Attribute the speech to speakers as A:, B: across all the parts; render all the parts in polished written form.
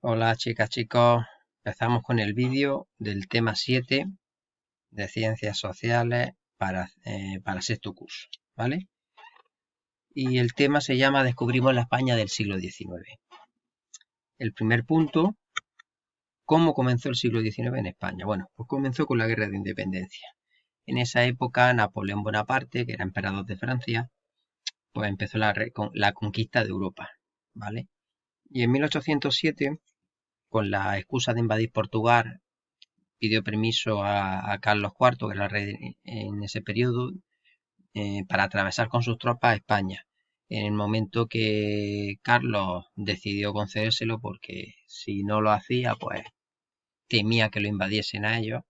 A: Hola chicas, chicos, empezamos con el vídeo del tema 7 de Ciencias Sociales para sexto curso, ¿vale? Y el tema se llama Descubrimos la España del siglo XIX. El primer punto, ¿cómo comenzó el siglo XIX en España? Bueno, pues comenzó con la Guerra de Independencia. En esa época, Napoleón Bonaparte, que era emperador de Francia, pues empezó la conquista de Europa, ¿vale? Y en 1807, con la excusa de invadir Portugal, pidió permiso a Carlos IV, que era el rey en ese periodo, para atravesar con sus tropas a España. En el momento que Carlos decidió concedérselo, porque si no lo hacía, pues temía que lo invadiesen a ellos,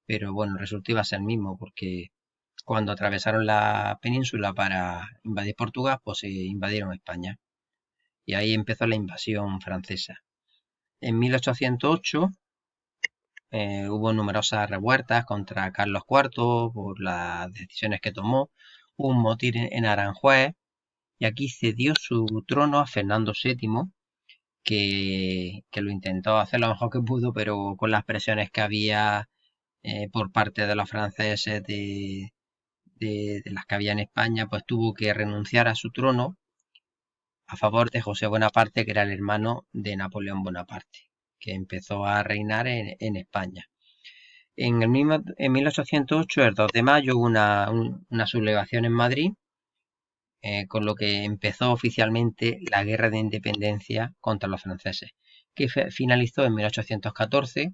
A: pero bueno, el resultado iba a ser el mismo, porque cuando atravesaron la península para invadir Portugal, pues se invadieron España. Y ahí empezó la invasión francesa. En 1808 hubo numerosas revueltas contra Carlos IV por las decisiones que tomó. Hubo un motín en Aranjuez y aquí cedió su trono a Fernando VII, que lo intentó hacer lo mejor que pudo, pero con las presiones que había por parte de los franceses de las que había en España, pues tuvo que renunciar a su trono a favor de José Bonaparte, que era el hermano de Napoleón Bonaparte, que empezó a reinar en España. En 1808, el 2 de mayo, hubo una sublevación en Madrid, con lo que empezó oficialmente la Guerra de Independencia contra los franceses, que finalizó en 1814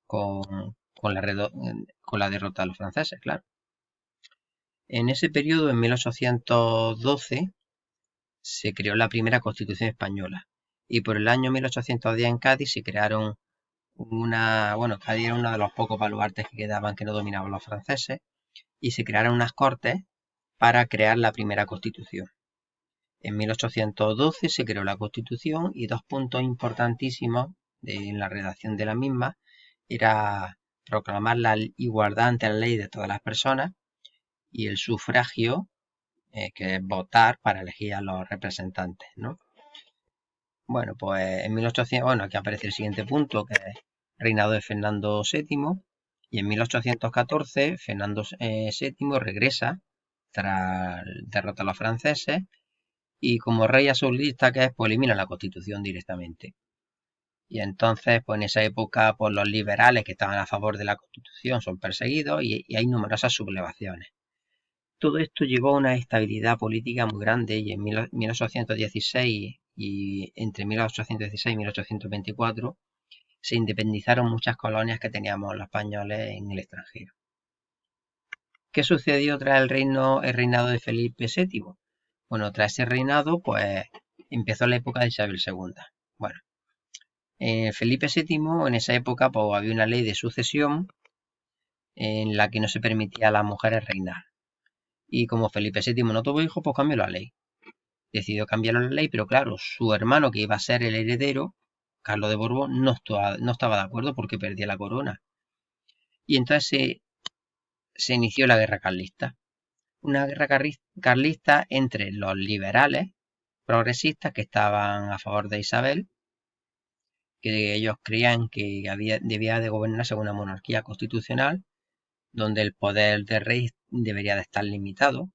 A: con la derrota de los franceses, claro. En ese periodo, en 1812, se creó la primera Constitución española y por el año 1810 en Cádiz se crearon Cádiz era uno de los pocos baluartes que quedaban que no dominaban los franceses y se crearon unas cortes para crear la primera Constitución. En 1812 se creó la Constitución y dos puntos importantísimos en la redacción de la misma era proclamar la igualdad ante la ley de todas las personas y el sufragio, que es votar para elegir a los representantes, ¿no? Bueno, pues en 1800, bueno, aquí aparece el siguiente punto, que es reinado de Fernando VII, y en 1814 Fernando VII regresa tras derrotar a los franceses y como rey absolutista que es, pues elimina la Constitución directamente. Y entonces, pues en esa época, pues los liberales que estaban a favor de la Constitución son perseguidos y hay numerosas sublevaciones. Todo esto llevó a una estabilidad política muy grande y en 1816 y entre 1816 y 1824 se independizaron muchas colonias que teníamos los españoles en el extranjero. ¿Qué sucedió tras el reinado de Felipe VII? Bueno, tras ese reinado, pues empezó la época de Isabel II. Bueno, Felipe VII en esa época pues, había una ley de sucesión en la que no se permitía a las mujeres reinar. Y como Felipe VII no tuvo hijos, pues cambió la ley. Decidió cambiar la ley, pero claro, su hermano que iba a ser el heredero, Carlos de Borbón, no estaba de acuerdo porque perdía la corona. Y entonces se inició la guerra carlista. Una guerra carlista entre los liberales progresistas que estaban a favor de Isabel, que ellos creían que debía de gobernarse una monarquía constitucional, donde el poder del rey debería de estar limitado,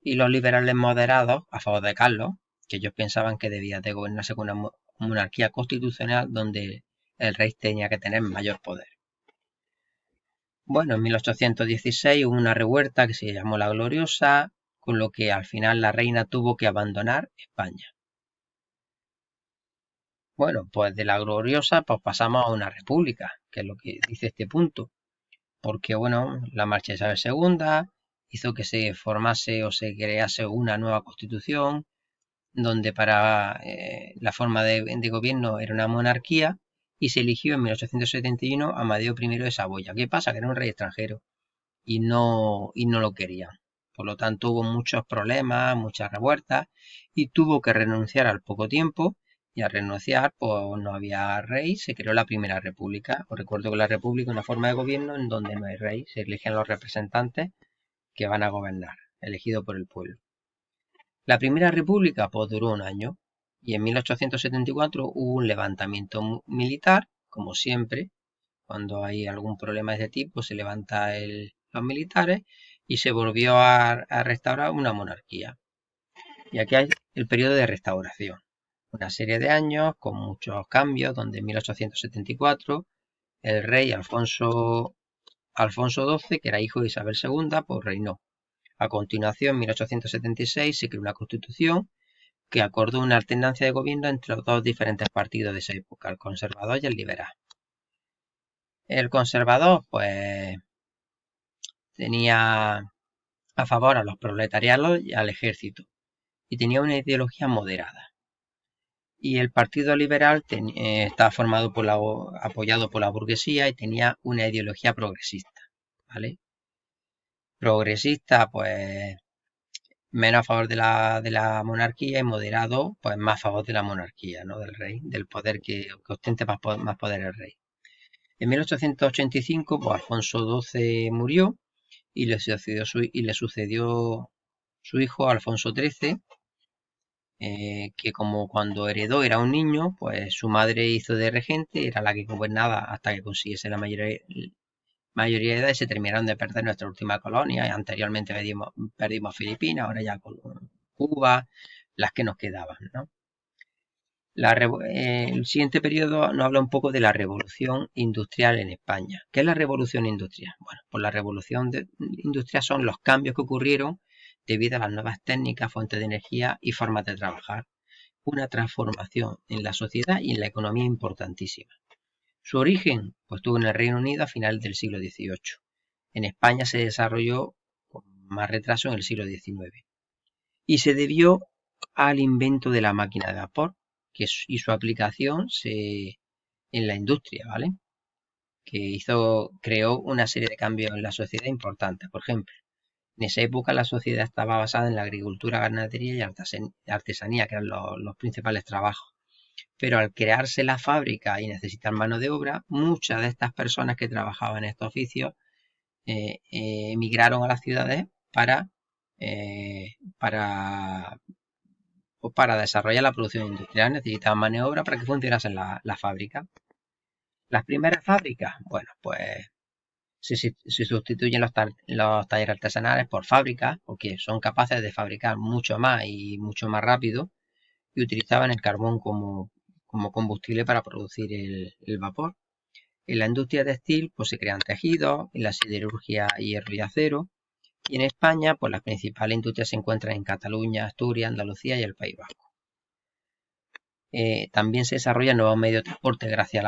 A: y los liberales moderados a favor de Carlos, que ellos pensaban que debía de gobernarse con una monarquía constitucional donde el rey tenía que tener mayor poder. Bueno, en 1816 hubo una revuelta que se llamó la Gloriosa, con lo que al final la reina tuvo que abandonar España. Bueno, pues de la Gloriosa pues pasamos a una república, que es lo que dice este punto, porque bueno, la marcha de Isabel II hizo que se formase o se crease una nueva constitución, donde para la forma de gobierno era una monarquía y se eligió en 1871 a Amadeo I de Saboya. ¿Qué pasa? Que era un rey extranjero y no lo querían. Por lo tanto hubo muchos problemas, muchas revueltas y tuvo que renunciar al poco tiempo y al renunciar pues no había rey, se creó la primera república. Os recuerdo que la república es una forma de gobierno en donde no hay rey, se eligen los representantes que van a gobernar, elegidos por el pueblo. La primera república pues duró un año Y en 1874 hubo un levantamiento militar, como siempre, cuando hay algún problema de ese tipo, se levanta los militares y se volvió a restaurar una monarquía. Y aquí hay el periodo de restauración. Una serie de años con muchos cambios, donde en 1874 el rey Alfonso XII, que era hijo de Isabel II, pues reinó. A continuación, en 1876 se creó una constitución que acordó una alternancia de gobierno entre los dos diferentes partidos de esa época, el conservador y el liberal. El conservador, pues, tenía a favor a los proletariados y al ejército, y tenía una ideología moderada. Y el Partido Liberal estaba formado apoyado por la burguesía y tenía una ideología progresista, ¿vale? Progresista, pues, menos a favor de la monarquía, y moderado, pues más a favor de la monarquía, ¿no? Del rey, del poder que ostente más poder el rey. En 1885, pues Alfonso XII murió y le sucedió su hijo Alfonso XIII, que como cuando heredó era un niño, pues su madre hizo de regente, era la que gobernaba hasta que consiguiese la mayoría de edad y se terminaron de perder nuestra última colonia. Anteriormente perdimos Filipinas, ahora ya Cuba, las que nos quedaban, ¿no? El siguiente periodo nos habla un poco de la revolución industrial en España. ¿Qué es la revolución industrial? Bueno, pues la revolución industrial son los cambios que ocurrieron debido a las nuevas técnicas, fuentes de energía y formas de trabajar. Una transformación en la sociedad y en la economía importantísima. Su origen, pues tuvo en el Reino Unido a finales del siglo XVIII. En España se desarrolló con más retraso en el siglo XIX. Y se debió al invento de la máquina de vapor y su aplicación en la industria, ¿vale? Que creó una serie de cambios en la sociedad importantes. Por ejemplo, en esa época la sociedad estaba basada en la agricultura, ganadería y artesanía, que eran los principales trabajos. Pero al crearse la fábrica y necesitar mano de obra, muchas de estas personas que trabajaban en estos oficios emigraron a las ciudades para desarrollar la producción industrial. Necesitaban mano de obra para que funcionasen las fábricas. Las primeras fábricas, bueno, pues se sustituyen los talleres artesanales por fábricas, porque son capaces de fabricar mucho más y mucho más rápido, y utilizaban el carbón como combustible para producir el vapor. En la industria textil, pues se crean tejidos, en la siderurgia hierro y acero, y en España, pues las principales industrias se encuentran en Cataluña, Asturias, Andalucía y el País Vasco. También se desarrollan nuevos medios de transporte gracias a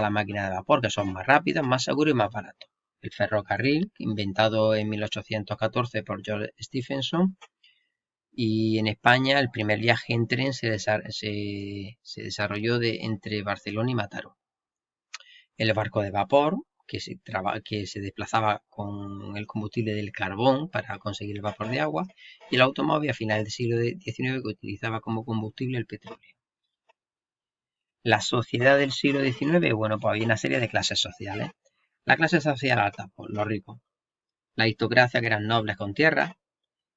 A: la máquina de vapor, que son más rápidos, más seguros y más baratos. El ferrocarril, inventado en 1814 por George Stephenson, y en España el primer viaje en tren se desarrolló entre Barcelona y Mataró. El barco de vapor, que se desplazaba con el combustible del carbón para conseguir el vapor de agua, y el automóvil a finales del siglo XIX, que utilizaba como combustible el petróleo. La sociedad del siglo XIX, bueno, pues había una serie de clases sociales. La clase social alta, pues los ricos. La aristocracia, que eran nobles con tierra.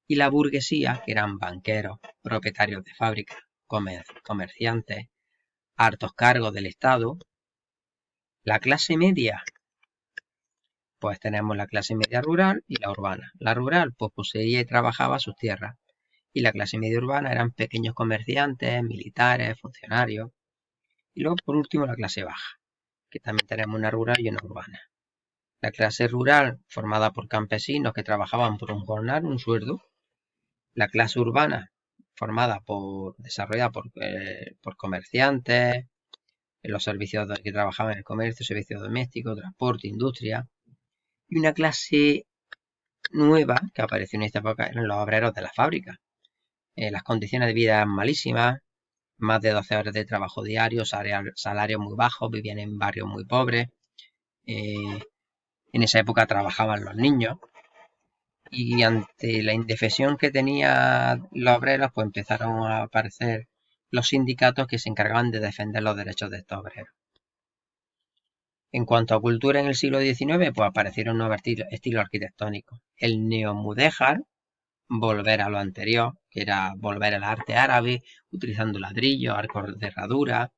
A: Y la burguesía, que eran banqueros, propietarios de fábricas, comerciantes, altos cargos del Estado. La clase media, pues tenemos la clase media rural y la urbana. La rural, pues poseía y trabajaba sus tierras. Y la clase media urbana eran pequeños comerciantes, militares, funcionarios. Y luego, por último, la clase baja, que también tenemos una rural y una urbana. La clase rural, formada por campesinos que trabajaban por un jornal, un sueldo. La clase urbana, desarrollada por comerciantes, en los servicios que trabajaban en el comercio, servicios domésticos, transporte, industria. Y una clase nueva que apareció en esta época eran los obreros de la fábrica. Las condiciones de vida eran malísimas, más de 12 horas de trabajo diario, salarios muy bajos, vivían en barrios muy pobres. En esa época trabajaban los niños. Y ante la indefensión que tenían los obreros, pues empezaron a aparecer los sindicatos que se encargaban de defender los derechos de estos obreros. En cuanto a cultura en el siglo XIX, pues aparecieron nuevos estilos arquitectónicos. El neomudéjar, volver a lo anterior, que era volver al arte árabe, utilizando ladrillos, arcos de herradura,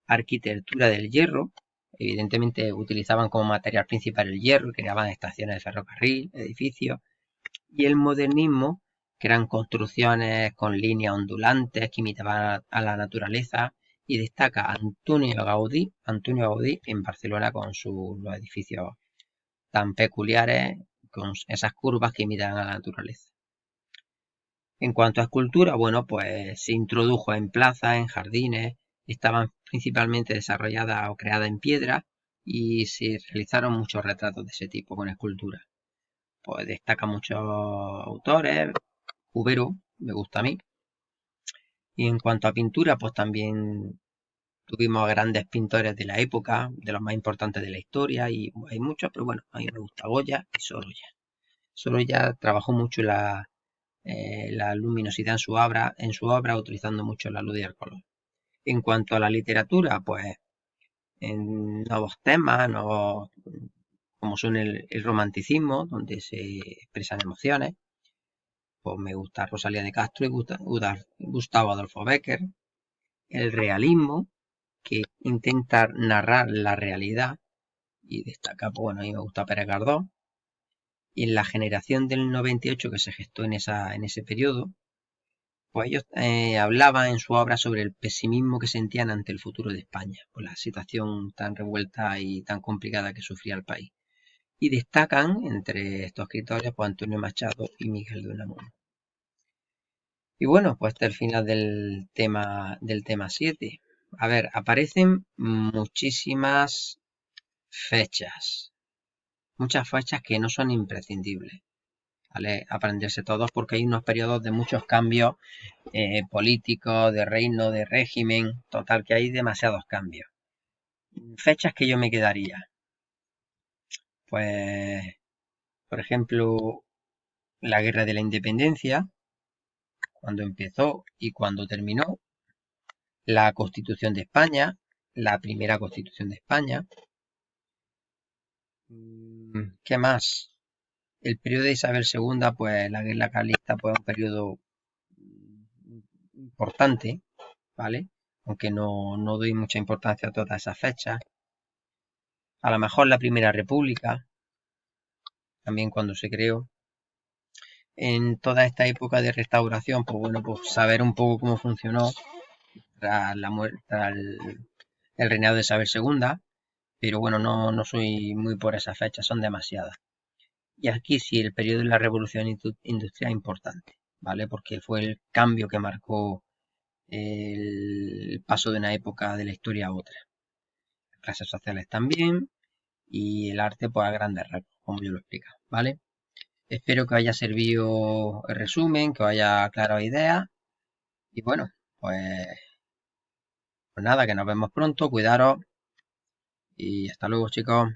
A: arquitectura del hierro. Evidentemente utilizaban como material principal el hierro, creaban estaciones de ferrocarril, edificios. Y el modernismo, que eran construcciones con líneas ondulantes que imitaban a la naturaleza. Y destaca Antonio Gaudí en Barcelona con los edificios tan peculiares, con esas curvas que imitan a la naturaleza. En cuanto a escultura, bueno, pues se introdujo en plazas, en jardines, estaban principalmente desarrolladas o creadas en piedra y se realizaron muchos retratos de ese tipo con escultura. Pues destacan muchos autores, Cubero, me gusta a mí. Y en cuanto a pintura, pues también tuvimos a grandes pintores de la época, de los más importantes de la historia, y hay muchos, pero bueno, a mí me gusta Goya y Sorolla. Sorolla trabajó mucho la luminosidad en su obra, utilizando mucho la luz y el color. En cuanto a la literatura, pues en nuevos temas, como son el romanticismo, donde se expresan emociones, pues me gusta Rosalía de Castro y Gustavo Adolfo Bécquer. El realismo, que intenta narrar la realidad y destaca, pues bueno, a mí me gusta Pérez Galdós. Y en la generación del 98 que se gestó en ese periodo, pues ellos hablaban en su obra sobre el pesimismo que sentían ante el futuro de España, por la situación tan revuelta y tan complicada que sufría el país. Y destacan entre estos escritores pues Antonio Machado y Miguel de Unamuno. Y bueno, pues hasta el final del tema 7. A ver, aparecen muchísimas fechas. Muchas fechas que no son imprescindibles. ¿Vale? Aprenderse todos porque hay unos periodos de muchos cambios políticos, de reino, de régimen. Total, que hay demasiados cambios. Fechas que yo me quedaría. Pues, por ejemplo, la Guerra de la Independencia, cuando empezó y cuando terminó. La Constitución de España, la primera Constitución de España. ¿Qué más? El periodo de Isabel II, pues la guerra carlista, pues un periodo importante, ¿vale? Aunque no doy mucha importancia a todas esas fechas. A lo mejor la Primera República, también cuando se creó. En toda esta época de restauración, pues bueno, pues saber un poco cómo funcionó tras la muerte, tras el reinado de Isabel II. Pero bueno, no soy muy por esas fechas, son demasiadas. Y aquí sí, el periodo de la revolución industrial es importante, ¿vale? Porque fue el cambio que marcó el paso de una época de la historia a otra. Las clases sociales también y el arte pues a grandes rasgos, como yo lo explico, ¿vale? Espero que os haya servido el resumen, que os haya aclarado ideas y bueno, pues nada, que nos vemos pronto, cuidaros y hasta luego chicos.